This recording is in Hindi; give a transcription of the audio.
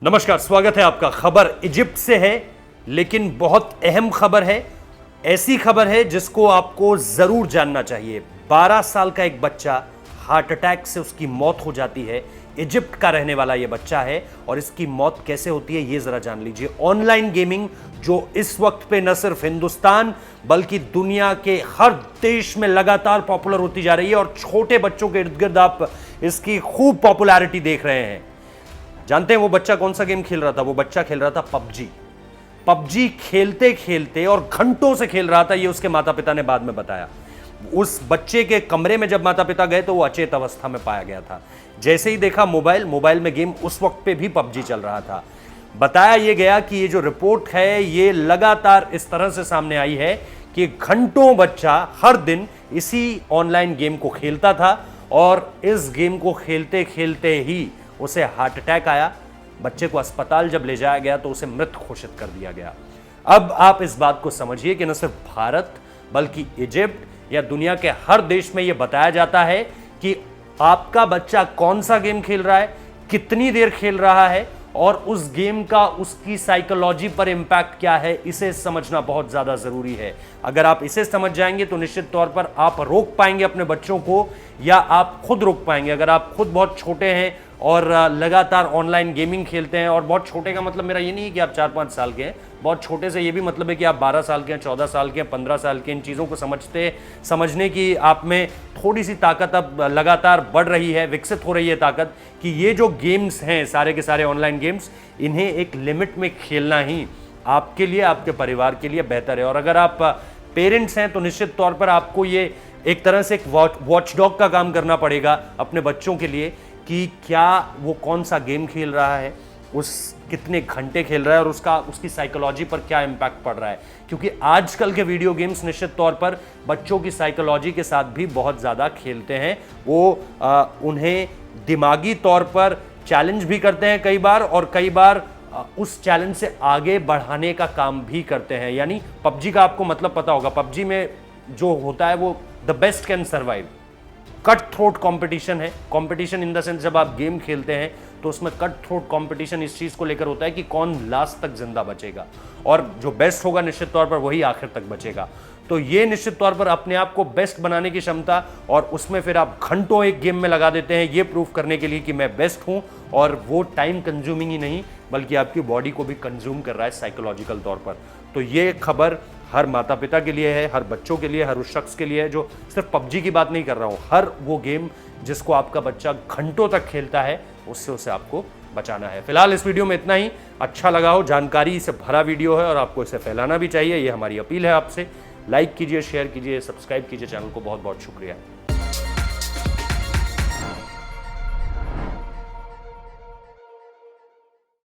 नमस्कार, स्वागत है आपका। खबर इजिप्ट से है, लेकिन बहुत अहम खबर है। ऐसी खबर है जिसको आपको जरूर जानना चाहिए। 12 साल का एक बच्चा, हार्ट अटैक से उसकी मौत हो जाती है। इजिप्ट का रहने वाला यह बच्चा है और इसकी मौत कैसे होती है ये जरा जान लीजिए। ऑनलाइन गेमिंग जो इस वक्त पे न सिर्फ हिंदुस्तान बल्कि दुनिया के हर देश में लगातार पॉपुलर होती जा रही है और छोटे बच्चों के इर्द गिर्द आप इसकी खूब पॉपुलैरिटी देख रहे हैं। जानते हैं वो बच्चा कौन सा गेम खेल रहा था? वो बच्चा खेल रहा था पबजी। पबजी खेलते खेलते और घंटों से खेल रहा था, ये उसके माता पिता ने बाद में बताया। उस बच्चे के कमरे में जब माता पिता गए तो वो अचेत अवस्था में पाया गया था। जैसे ही देखा मोबाइल में गेम, उस वक्त पे भी पबजी चल रहा था। बताया ये गया कि ये जो रिपोर्ट है ये लगातार इस तरह से सामने आई है कि घंटों बच्चा हर दिन इसी ऑनलाइन गेम को खेलता था और इस गेम को खेलते खेलते ही उसे हार्ट अटैक आया। बच्चे को अस्पताल जब ले जाया गया तो उसे मृत घोषित कर दिया गया। अब आप इस बात को समझिए कि न सिर्फ भारत बल्कि इजिप्ट या दुनिया के हर देश में यह बताया जाता है कि आपका बच्चा कौन सा गेम खेल रहा है, कितनी देर खेल रहा है और उस गेम का उसकी साइकोलॉजी पर इंपैक्ट क्या है, इसे समझना बहुत ज्यादा जरूरी है। अगर आप इसे समझ जाएंगे तो निश्चित तौर पर आप रोक पाएंगे अपने बच्चों को, या आप खुद रोक पाएंगे। अगर आप खुद बहुत छोटे हैं और लगातार ऑनलाइन गेमिंग खेलते हैं, और बहुत छोटे का मतलब मेरा ये नहीं है कि आप 4-5 साल के हैं, बहुत छोटे से ये भी मतलब है कि आप 12 साल के हैं, 14 साल के हैं, 15 साल के। इन चीज़ों को समझने की आप में थोड़ी सी ताकत अब लगातार बढ़ रही है, विकसित हो रही है ताकत, कि ये जो गेम्स हैं सारे के सारे ऑनलाइन गेम्स, इन्हें एक लिमिट में खेलना ही आपके लिए, आपके परिवार के लिए बेहतर है। और अगर आप पेरेंट्स हैं तो निश्चित तौर पर आपको ये एक तरह से एक वॉचडॉग का काम करना पड़ेगा अपने बच्चों के लिए, कि क्या वो कौन सा गेम खेल रहा है, उस कितने घंटे खेल रहा है और उसकी साइकोलॉजी पर क्या इंपैक्ट पड़ रहा है। क्योंकि आजकल के वीडियो गेम्स निश्चित तौर पर बच्चों की साइकोलॉजी के साथ भी बहुत ज़्यादा खेलते हैं। वो उन्हें दिमागी तौर पर चैलेंज भी करते हैं कई बार, और कई बार उस चैलेंज से आगे बढ़ाने का काम भी करते हैं। यानी पबजी का आपको मतलब पता होगा, पबजी में जो होता है वो the best can survive. Cut throat competition है। कंपटीशन इन द सेंस जब आप गेम खेलते हैं तो उसमें कट थ्रोट कंपटीशन इस चीज को लेकर होता है कि कौन लास्ट तक जिंदा बचेगा, और जो बेस्ट होगा निश्चित तौर पर वही आखिर तक बचेगा। तो ये निश्चित तौर पर अपने आप को बेस्ट बनाने की क्षमता, और उसमें फिर आप घंटों एक गेम में लगा देते हैं ये प्रूफ करने के लिए कि मैं बेस्ट हूं, और वो टाइम कंज्यूमिंग ही नहीं बल्कि आपकी बॉडी को भी कंज्यूम कर रहा है साइकोलॉजिकल तौर पर। तो ये खबर हर माता पिता के लिए है, हर बच्चों के लिए, हर उस शख्स के लिए है जो सिर्फ पबजी की बात नहीं कर रहा हूं, हर वो गेम जिसको आपका बच्चा घंटों तक खेलता है, उससे उसे आपको बचाना है। फिलहाल इस वीडियो में इतना ही। अच्छा लगा हो, जानकारी से भरा वीडियो है और आपको इसे फैलाना भी चाहिए, ये हमारी अपील है आपसे। लाइक कीजिए, शेयर कीजिए, सब्सक्राइब कीजिए चैनल को। बहुत बहुत शुक्रिया।